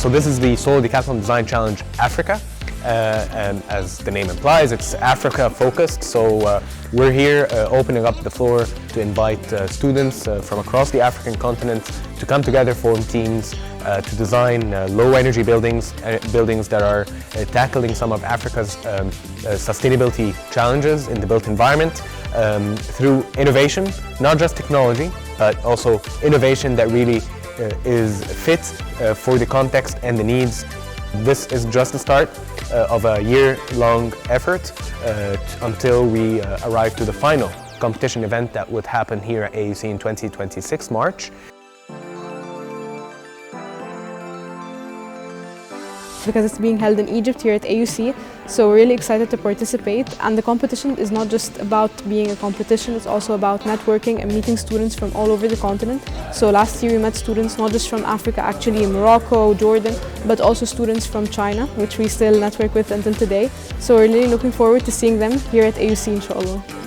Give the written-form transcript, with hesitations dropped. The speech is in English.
So this is the Solar Decathlon Design Challenge Africa. And as the name implies, it's Africa focused. So we're here opening up the floor to invite students from across the African continent to come together, form teams, to design low energy buildings that are tackling some of Africa's sustainability challenges in the built environment through innovation, not just technology, but also innovation that really is fit for the context and the needs. This is just the start of a year-long effort until we arrive to the final competition event that would happen here at AUC in 2026 March. Because it's being held in Egypt here at AUC, so we're really excited to participate. And the competition is not just about being a competition, it's also about networking and meeting students from all over the continent. So last year we met students not just from Africa, actually in Morocco, Jordan, but also students from China, which we still network with until today. So we're really looking forward to seeing them here at AUC, inshallah.